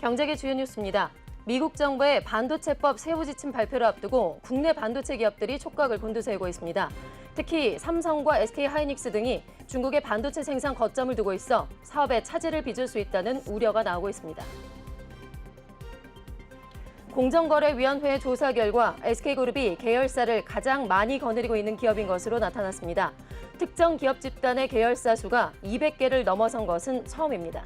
경제계 주요 뉴스입니다. 미국 정부의 반도체법 세부 지침 발표를 앞두고 국내 반도체 기업들이 촉각을 곤두세우고 있습니다. 특히 삼성과 SK하이닉스 등이 중국의 반도체 생산 거점을 두고 있어 사업에 차질을 빚을 수 있다는 우려가 나오고 있습니다. 공정거래위원회 조사 결과 SK그룹이 계열사를 가장 많이 거느리고 있는 기업인 것으로 나타났습니다. 특정 기업 집단의 계열사 수가 200개를 넘어선 것은 처음입니다.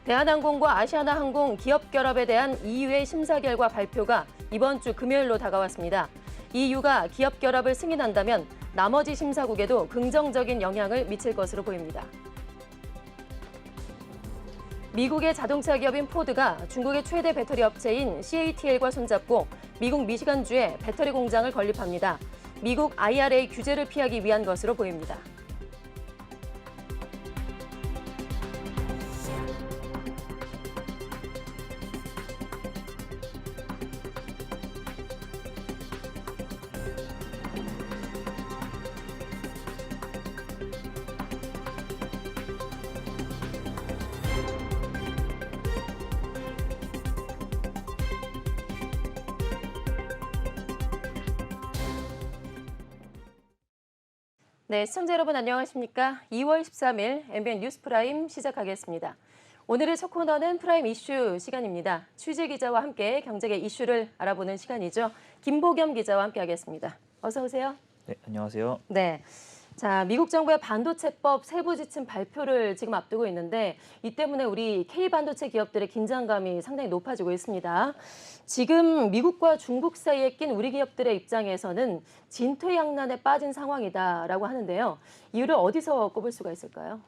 대한항공과 아시아나항공 기업 결합에 대한 EU의 심사 결과 발표가 이번 주 금요일로 다가왔습니다. EU가 기업 결합을 승인한다면 나머지 심사국에도 긍정적인 영향을 미칠 것으로 보입니다. 미국의 자동차 기업인 포드가 중국의 최대 배터리 업체인 CATL과 손잡고 미국 미시간주에 배터리 공장을 건립합니다. 미국 IRA 규제를 피하기 위한 것으로 보입니다. 네, 시청자 여러분 안녕하십니까? 2월 13일 MBN 뉴스 프라임 시작하겠습니다. 오늘의 첫 코너는 프라임 이슈 시간입니다. 취재 기자와 함께 경제계 이슈를 알아보는 시간이죠. 김보겸 기자와 함께하겠습니다. 어서 오세요. 네, 안녕하세요. 네. 자, 미국 정부의 반도체법 세부 지침 발표를 지금 앞두고 있는데 이 때문에 우리 K반도체 기업들의 긴장감이 상당히 높아지고 있습니다. 지금 미국과 중국 사이에 낀 우리 기업들의 입장에서는 진퇴양난에 빠진 상황이다라고 하는데요. 이유를 어디서 꼽을 수가 있을까요?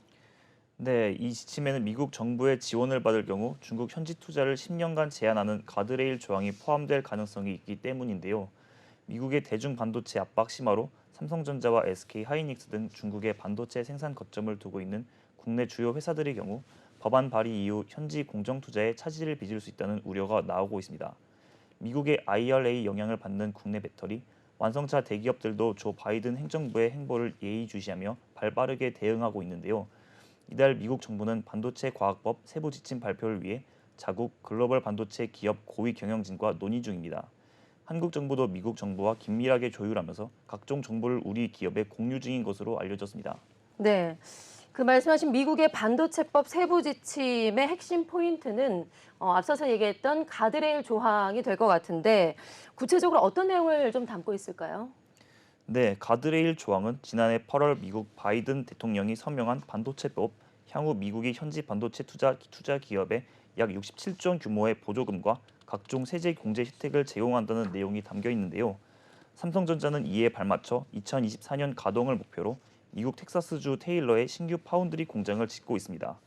네, 이 지침에는 미국 정부의 지원을 받을 경우 중국 현지 투자를 10년간 제한하는 가드레일 조항이 포함될 가능성이 있기 때문인데요. 미국의 대중 반도체 압박 심화로 삼성전자와 SK하이닉스 등 중국의 반도체 생산 거점을 두고 있는 국내 주요 회사들의 경우 법안 발의 이후 현지 공정 투자에 차질을 빚을 수 있다는 우려가 나오고 있습니다. 미국의 IRA 영향을 받는 국내 배터리, 완성차 대기업들도 조 바이든 행정부의 행보를 예의주시하며 발빠르게 대응하고 있는데요. 이달 미국 정부는 반도체 과학법 세부 지침 발표를 위해 자국 글로벌 반도체 기업 고위 경영진과 논의 중입니다. 한국 정부도 미국 정부와 긴밀하게 조율하면서 각종 정보를 우리 기업에 공유 중인 것으로 알려졌습니다. 네. 그 말씀하신 미국의 반도체법 세부 지침의 핵심 포인트는 앞서서 얘기했던 가드레일 조항이 될 것 같은데 구체적으로 어떤 내용을 좀 담고 있을까요? 네, 가드레일 조항은 지난해 8월 미국 바이든 대통령이 서명한 반도체법, 향후 미국이 현지 반도체 투자 기업에 약 67조 원 규모의 보조금과 각종 세제 공제 혜택을 제공한다는 내용이 담겨 있는데요. 삼성전자는 이에 발맞춰 2024년 가동을 목표로 미국 텍사스주 테일러에 신규 파운드리 공장을 짓고 있습니다.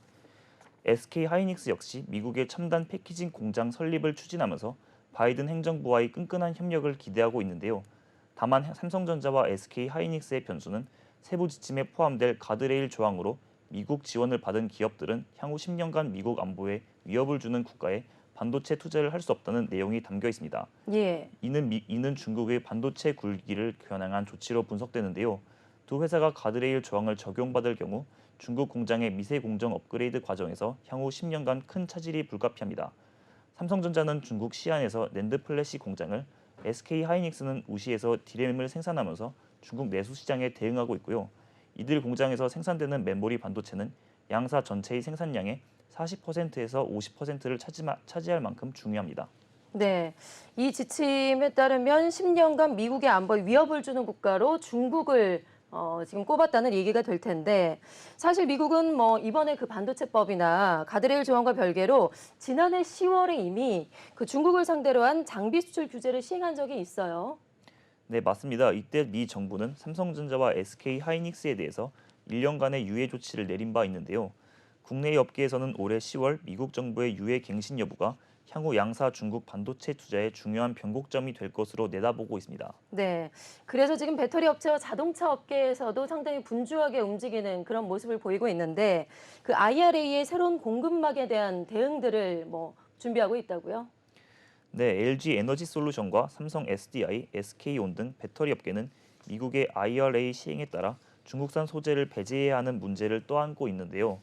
SK하이닉스 역시 미국의 첨단 패키징 공장 설립을 추진하면서 바이든 행정부와의 끈끈한 협력을 기대하고 있는데요. 다만 삼성전자와 SK하이닉스의 변수는 세부 지침에 포함될 가드레일 조항으로 미국 지원을 받은 기업들은 향후 10년간 미국 안보에 위협을 주는 국가에 반도체 투자를 할 수 없다는 내용이 담겨 있습니다. 예. 이는 중국의 반도체 굴기를 겨냥한 조치로 분석되는데요. 두 회사가 가드레일 조항을 적용받을 경우 중국 공장의 미세 공정 업그레이드 과정에서 향후 10년간 큰 차질이 불가피합니다. 삼성전자는 중국 시안에서 낸드 플래시 공장을, SK하이닉스는 우시에서 디램을 생산하면서 중국 내수 시장에 대응하고 있고요. 이들 공장에서 생산되는 메모리 반도체는 양사 전체의 생산량의 40%에서 50%를 차지할 만큼 중요합니다. 네, 이 지침에 따르면 10년간 미국의 안보에 위협을 주는 국가로 중국을 지금 꼽았다는 얘기가 될 텐데 사실 미국은 이번에 그 반도체법이나 가드레일 조항과 별개로 지난해 10월에 이미 그 중국을 상대로 한 장비 수출 규제를 시행한 적이 있어요. 네, 맞습니다. 이때 미 정부는 삼성전자와 SK하이닉스에 대해서 1년간의 유예 조치를 내린 바 있는데요. 국내 업계에서는 올해 10월 미국 정부의 유예 갱신 여부가 향후 양사 중국 반도체 투자에 중요한 변곡점이 될 것으로 내다보고 있습니다. 네, 그래서 지금 배터리 업체와 자동차 업계에서도 상당히 분주하게 움직이는 그런 모습을 보이고 있는데 그 IRA의 새로운 공급망에 대한 대응들을 준비하고 있다고요? 네, LG 에너지 솔루션과 삼성 SDI, SK온 등 배터리 업계는 미국의 IRA 시행에 따라 중국산 소재를 배제해야 하는 문제를 떠안고 있는데요.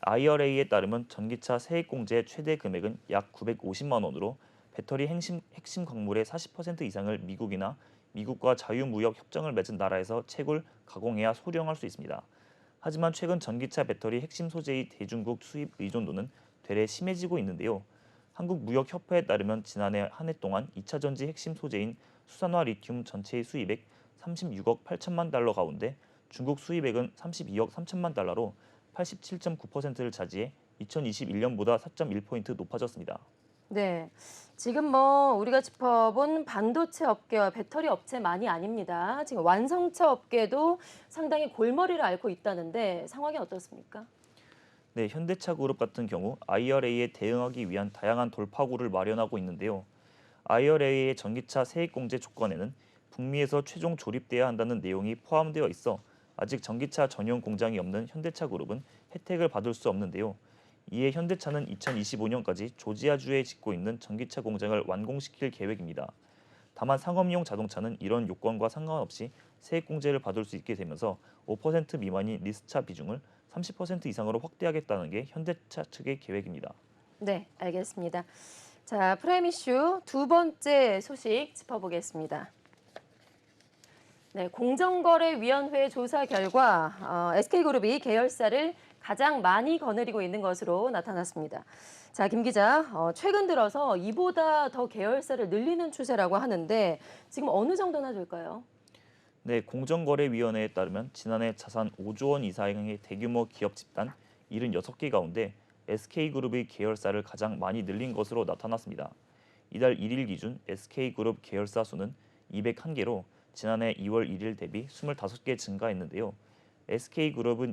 IRA에 따르면 전기차 세액공제 최대 금액은 약 950만 원으로 배터리 핵심 광물의 40% 이상을 미국이나 미국과 자유무역 협정을 맺은 나라에서 채굴, 가공해야 소량할 수 있습니다. 하지만 최근 전기차 배터리 핵심 소재의 대중국 수입 의존도는 되레 심해지고 있는데요. 한국무역협회에 따르면 지난해 한 해 동안 2차 전지 핵심 소재인 수산화 리튬 전체의 수입액 36억 8천만 달러 가운데 중국 수입액은 32억 3천만 달러로 87.9%를 차지해 2021년보다 4.1포인트 높아졌습니다. 네. 지금 우리가 짚어본 반도체 업계와 배터리 업체만이 아닙니다. 지금 완성차 업계도 상당히 골머리를 앓고 있다는데 상황이 어떻습니까? 네, 현대차 그룹 같은 경우 IRA에 대응하기 위한 다양한 돌파구를 마련하고 있는데요. IRA의 전기차 세액공제 조건에는 북미에서 최종 조립돼야 한다는 내용이 포함되어 있어 아직 전기차 전용 공장이 없는 현대차 그룹은 혜택을 받을 수 없는데요. 이에 현대차는 2025년까지 조지아주에 짓고 있는 전기차 공장을 완공시킬 계획입니다. 다만 상업용 자동차는 이런 요건과 상관없이 세액공제를 받을 수 있게 되면서 5% 미만인 리스차 비중을 30% 이상으로 확대하겠다는 게 현대차 측의 계획입니다. 네, 알겠습니다. 자, 프라임 이슈 두 번째 소식 짚어보겠습니다. 네, 공정거래위원회 조사 결과 SK그룹이 계열사를 가장 많이 거느리고 있는 것으로 나타났습니다. 자, 김 기자, 최근 들어서 이보다 더 계열사를 늘리는 추세라고 하는데 지금 어느 정도나 될까요? 네, 공정거래위원회에 따르면 지난해 자산 5조 원 이상의 대규모 기업 집단 76개 가운데 SK그룹의 계열사를 가장 많이 늘린 것으로 나타났습니다. 이달 1일 기준 SK그룹 계열사 수는 201개로 지난해 2월 1일 대비 25개 증가했는데요. SK그룹은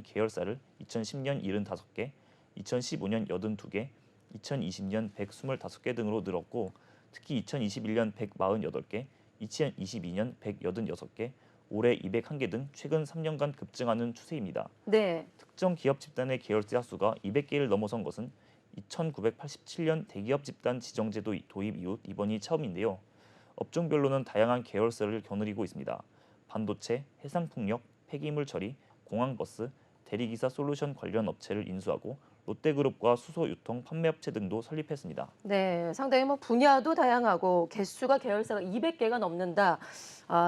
계열사를 2010년 75개, 2015년 82개, 2020년 125개 등으로 늘었고 특히 2021년 148개, 2022년 186개, 올해 201개 등 최근 3년간 급증하는 추세입니다. 네. 특정 기업 집단의 계열사 수가 200개를 넘어선 것은 1987년 대기업 집단 지정제도 도입 이후 이번이 처음인데요. 업종별로는 다양한 계열사를 겨누리고 있습니다. 반도체, 해상풍력, 폐기물 처리, 공항버스, 대리기사 솔루션 관련 업체를 인수하고 롯데그룹과 수소 유통 판매업체 등도 설립했습니다. 네, 상당히 분야도 다양하고 개수가 계열사가 200개가 넘는다.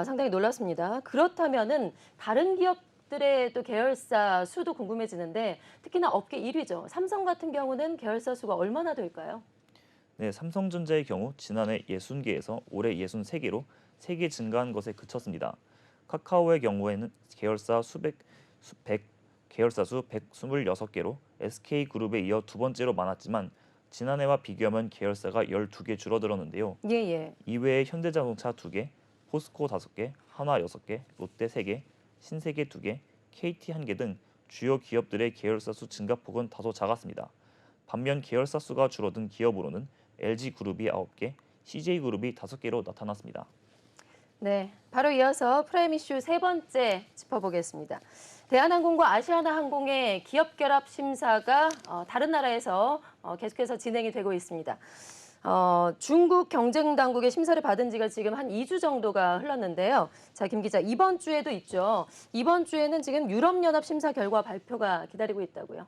상당히 놀랐습니다. 그렇다면은 다른 기업들의 또 계열사 수도 궁금해지는데 특히나 업계 1위죠. 삼성 같은 경우는 계열사 수가 얼마나 될까요? 네, 삼성전자의 경우 지난해 60개에서 올해 63개로 3개 증가한 것에 그쳤습니다. 카카오의 경우에는 계열사 수 126개로 SK그룹에 이어 두 번째로 많았지만 지난해와 비교하면 계열사가 12개 줄어들었는데요. 예, 예. 이외에 현대자동차 2개, 포스코 5개, 한화 6개, 롯데 3개, 신세계 2개, KT 1개 등 주요 기업들의 계열사 수 증가폭은 다소 작았습니다. 반면 계열사 수가 줄어든 기업으로는 LG그룹이 9개, CJ그룹이 5개로 나타났습니다. 네, 바로 이어서 프라임 이슈 세 번째 짚어보겠습니다. 대한항공과 아시아나항공의 기업 결합 심사가 다른 나라에서 계속해서 진행이 되고 있습니다. 중국 경쟁당국의 심사를 받은 지가 지금 한 2주 정도가 흘렀는데요. 자, 김 기자, 이번 주에도 있죠. 이번 주에는 지금 유럽연합 심사 결과 발표가 기다리고 있다고요.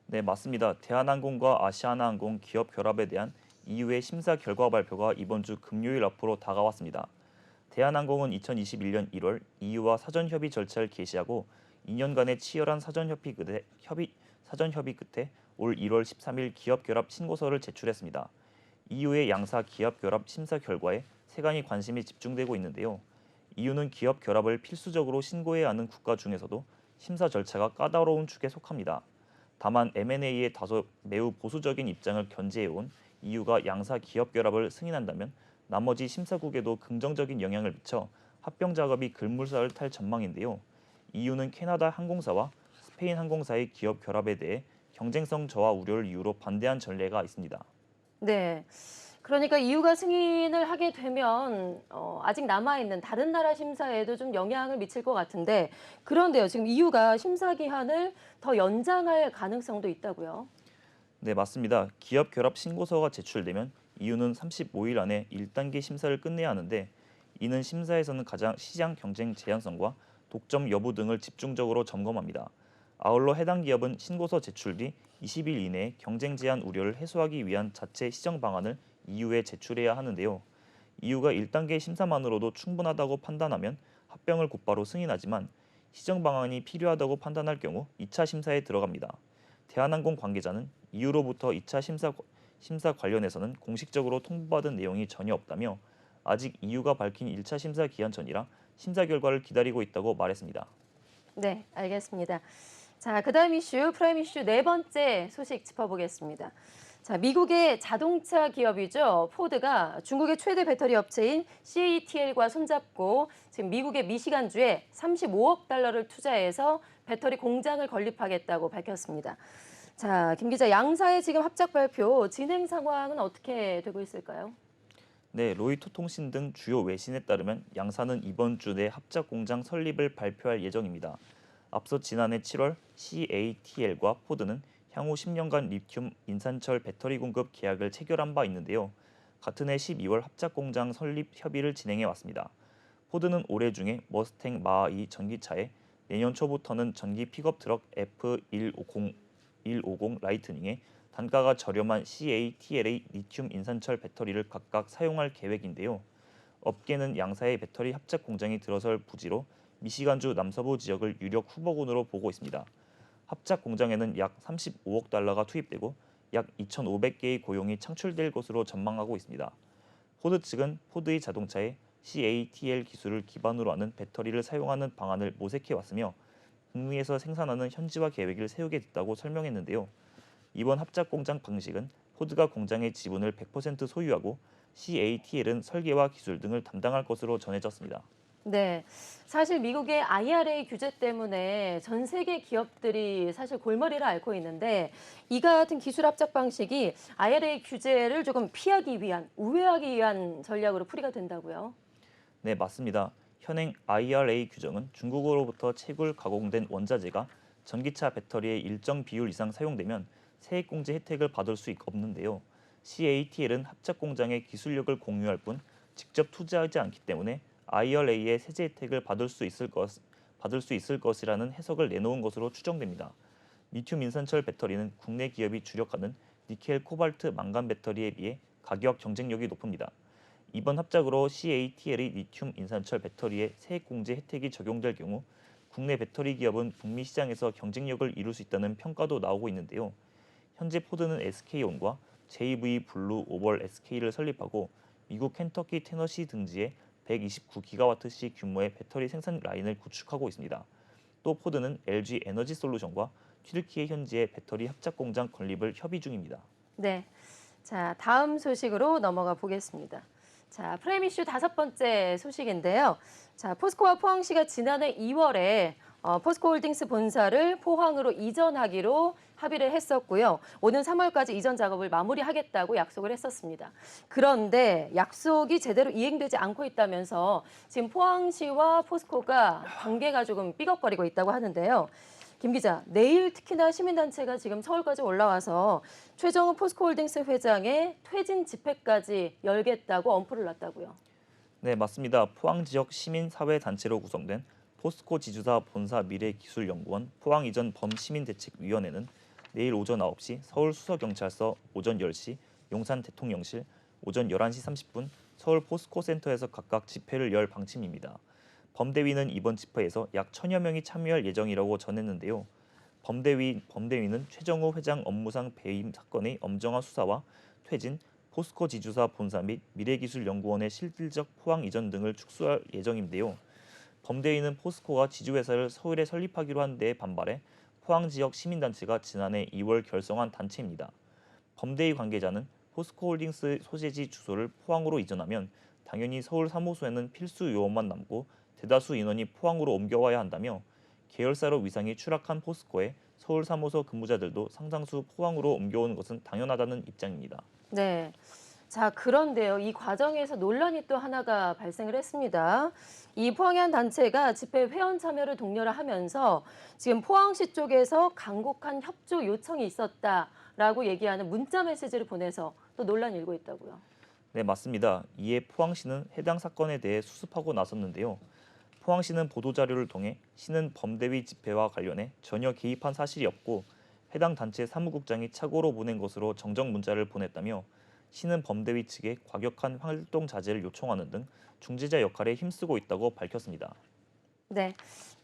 네, 맞습니다. 대한항공과 아시아나항공 기업 결합에 대한 EU의 심사 결과 발표가 이번 주 금요일 앞으로 다가왔습니다. 대한항공은 2021년 1월 EU와 사전 협의 절차를 개시하고 2년간의 치열한 사전 협의 끝에 올 1월 13일 기업 결합 신고서를 제출했습니다. EU의 양사 기업 결합 심사 결과에 세간의 관심이 집중되고 있는데요. EU는 기업 결합을 필수적으로 신고해야 하는 국가 중에서도 심사 절차가 까다로운 축에 속합니다. 다만 M&A에 다소 매우 보수적인 입장을 견지해온 EU가 양사 기업 결합을 승인한다면 나머지 심사국에도 긍정적인 영향을 미쳐 합병 작업이 급물살을 탈 전망인데요. EU는 캐나다 항공사와 스페인 항공사의 기업 결합에 대해 경쟁성 저하 우려를 이유로 반대한 전례가 있습니다. 네. 그러니까 EU가 승인을 하게 되면 아직 남아있는 다른 나라 심사에도 좀 영향을 미칠 것 같은데 그런데요. 지금 EU가 심사 기한을 더 연장할 가능성도 있다고요. 네, 맞습니다. 기업 결합 신고서가 제출되면 EU는 35일 안에 1단계 심사를 끝내야 하는데 이는 심사에서는 가장 시장 경쟁 제한성과 독점 여부 등을 집중적으로 점검합니다. 아울러 해당 기업은 신고서 제출 뒤 20일 이내에 경쟁 제한 우려를 해소하기 위한 자체 시정 방안을 EU에 제출해야 하는데요. EU가 1단계 심사만으로도 충분하다고 판단하면 합병을 곧바로 승인하지만 시정 방안이 필요하다고 판단할 경우 2차 심사에 들어갑니다. 대한항공 관계자는 EU로부터 2차 심사 관련해서는 공식적으로 통보받은 내용이 전혀 없다며 아직 EU가 밝힌 1차 심사 기한 전이라 심사 결과를 기다리고 있다고 말했습니다. 네, 알겠습니다. 자, 그다음 이슈, 프라임 이슈 네 번째 소식 짚어보겠습니다. 자, 미국의 자동차 기업이죠. 포드가 중국의 최대 배터리 업체인 CATL과 손잡고 지금 미국의 미시간주에 35억 달러를 투자해서 배터리 공장을 건립하겠다고 밝혔습니다. 자, 김 기자, 양사의 지금 합작 발표 진행 상황은 어떻게 되고 있을까요? 네, 로이터 통신 등 주요 외신에 따르면 양사는 이번 주 내 합작 공장 설립을 발표할 예정입니다. 앞서 지난해 7월 CATL과 포드는 향후 10년간 리튬 인산철 배터리 공급 계약을 체결한 바 있는데요. 같은 해 12월 합작 공장 설립 협의를 진행해 왔습니다. 포드는 올해 중에 머스탱 마하2 전기차에 내년 초부터는 전기 픽업 트럭 F150 라이트닝에 단가가 저렴한 CATL의 리튬 인산철 배터리를 각각 사용할 계획인데요. 업계는 양사의 배터리 합작 공장이 들어설 부지로 미시간주 남서부 지역을 유력 후보군으로 보고 있습니다. 합작 공장에는 약 35억 달러가 투입되고 약 2,500개의 고용이 창출될 것으로 전망하고 있습니다. 포드 측은 포드의 자동차에 CATL 기술을 기반으로 하는 배터리를 사용하는 방안을 모색해 왔으며 북미에서 생산하는 현지화 계획을 세우게 됐다고 설명했는데요. 이번 합작 공장 방식은 포드가 공장의 지분을 100% 소유하고 CATL은 설계와 기술 등을 담당할 것으로 전해졌습니다. 네, 사실 미국의 IRA 규제 때문에 전 세계 기업들이 사실 골머리를 앓고 있는데 이 같은 기술 합작 방식이 IRA 규제를 조금 피하기 위한, 우회하기 위한 전략으로 풀이가 된다고요. 네, 맞습니다. 현행 IRA 규정은 중국으로부터 채굴 가공된 원자재가 전기차 배터리의 일정 비율 이상 사용되면 세액공제 혜택을 받을 수 없는데요. CATL은 합작 공장의 기술력을 공유할 뿐 직접 투자하지 않기 때문에 IRA의 세제 혜택을 받을 수 있을 것이라는 해석을 내놓은 것으로 추정됩니다. 리튬 인산철 배터리는 국내 기업이 주력하는 니켈, 코발트, 망간 배터리에 비해 가격 경쟁력이 높습니다. 이번 합작으로 CATL의 리튬 인산철 배터리에 세액 공제 혜택이 적용될 경우 국내 배터리 기업은 북미 시장에서 경쟁력을 이룰 수 있다는 평가도 나오고 있는데요. 현재 포드는 SK온과 JV 블루 오벌 SK를 설립하고 미국 켄터키 테너시 등지에 129기가와트시 규모의 배터리 생산 라인을 구축하고 있습니다. 또 포드는 LG 에너지 솔루션과 튀르키예 현지의 배터리 합작 공장 건립을 협의 중입니다. 네, 자, 다음 소식으로 넘어가 보겠습니다. 자, 프레임 이슈 다섯 번째 소식인데요. 자, 포스코와 포항시가 지난해 2월에 포스코홀딩스 본사를 포항으로 이전하기로 합의를 했었고요. 오는 3월까지 이전 작업을 마무리하겠다고 약속을 했었습니다. 그런데 약속이 제대로 이행되지 않고 있다면서 지금 포항시와 포스코가 관계가 조금 삐걱거리고 있다고 하는데요. 김 기자, 내일 특히나 시민단체가 지금 서울까지 올라와서 최정우 포스코홀딩스 회장의 퇴진 집회까지 열겠다고 엄포를 놨다고요. 네, 맞습니다. 포항 지역 시민사회단체로 구성된 포스코 지주사 본사 미래기술연구원 포항 이전 범시민대책위원회는 내일 오전 9시 서울 수서경찰서, 오전 10시 용산 대통령실, 오전 11시 30분 서울 포스코센터에서 각각 집회를 열 방침입니다. 범대위는 이번 집회에서 약 1,000여 명이 참여할 예정이라고 전했는데요. 범대위는 최정우 회장 업무상 배임 사건의 엄정한 수사와 퇴진, 포스코 지주사 본사 및 미래기술연구원의 실질적 포항 이전 등을 축소할 예정인데요. 범대위는 포스코가 지주회사를 서울에 설립하기로 한 데에 반발해 포항 지역 시민단체가 지난해 2월 결성한 단체입니다. 범대위 관계자는 포스코홀딩스 소재지 주소를 포항으로 이전하면 당연히 서울 사무소에는 필수 요원만 남고 대다수 인원이 포항으로 옮겨와야 한다며 계열사로 위상이 추락한 포스코의 서울 사무소 근무자들도 상당수 포항으로 옮겨오는 것은 당연하다는 입장입니다. 네. 자, 그런데요. 이 과정에서 논란이 또 하나가 발생을 했습니다. 이 포항의 한 단체가 집회 회원 참여를 독려를 하면서 지금 포항시 쪽에서 간곡한 협조 요청이 있었다라고 얘기하는 문자 메시지를 보내서 또 논란이 일고 있다고요. 네, 맞습니다. 이에 포항시는 해당 사건에 대해 수습하고 나섰는데요. 포항시는 보도자료를 통해 시는 범대위 집회와 관련해 전혀 개입한 사실이 없고 해당 단체 사무국장이 착오로 보낸 것으로 정정 문자를 보냈다며 시는 범대위 측에 과격한 활동 자제를 요청하는 등 중재자 역할에 힘쓰고 있다고 밝혔습니다. 네.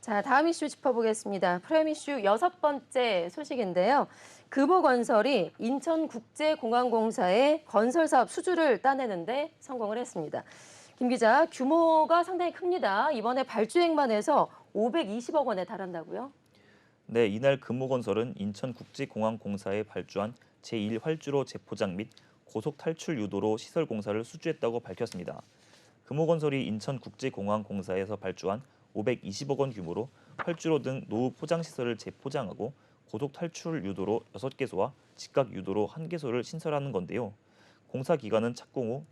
자, 다음 이슈 짚어보겠습니다. 프라임 이슈 6번째 소식인데요. 금호건설이 인천국제공항공사의 건설 사업 수주를 따내는데 성공을 했습니다. 김 기자, 규모가 상당히 큽니다. 이번에 발주액만 해서 520억 원에 달한다고요? 네, 이날 금호건설은 인천국제공항공사에 발주한 제1활주로 재포장 및 고속 탈출 유도로 시설 공사를 수주했다고 밝혔습니다. 금호건설이 인천국제공항공사에서 발주한 520억 원 규모로 활주로 등 노후 포장 시설을 재포장하고 고속 탈출 유도로 6개소와 직각 유도로 1개소를 신설하는 건데요. 공사 기간은 착공 후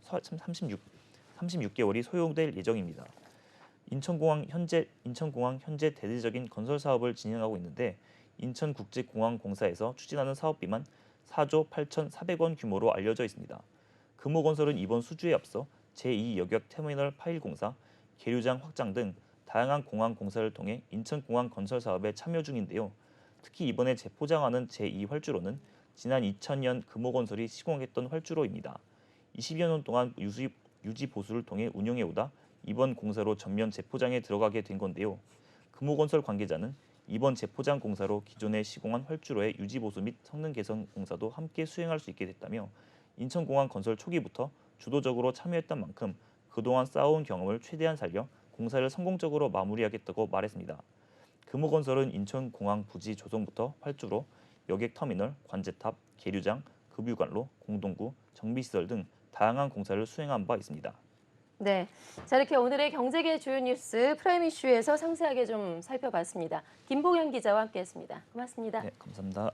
36개월이 소요될 예정입니다. 인천공항 현재 대대적인 건설 사업을 진행하고 있는데 인천국제공항공사에서 추진하는 사업비만 4조 8,400원 규모로 알려져 있습니다. 금호건설은 이번 수주에 앞서 제2여객 터미널 파일 공사, 계류장 확장 등 다양한 공항 공사를 통해 인천공항 건설 사업에 참여 중인데요. 특히 이번에 재포장하는 제2활주로는 지난 2000년 금호건설이 시공했던 활주로입니다. 20여 년 동안 유지 보수를 통해 운영해오다 이번 공사로 전면 재포장에 들어가게 된 건데요. 금호건설 관계자는 이번 재포장 공사로 기존에 시공한 활주로의 유지 보수 및 성능 개선 공사도 함께 수행할 수 있게 됐다며 인천공항 건설 초기부터 주도적으로 참여했던 만큼 그동안 쌓아온 경험을 최대한 살려 공사를 성공적으로 마무리하겠다고 말했습니다. 금호건설은 인천공항 부지 조성부터 활주로, 여객터미널, 관제탑, 계류장, 급유관로, 공동구, 정비시설 등 다양한 공사를 수행한 바 있습니다. 네. 자, 이렇게 오늘의 경제계 주요 뉴스 프라임 이슈에서 상세하게 좀 살펴봤습니다. 김봉현 기자와 함께했습니다. 고맙습니다. 네, 감사합니다.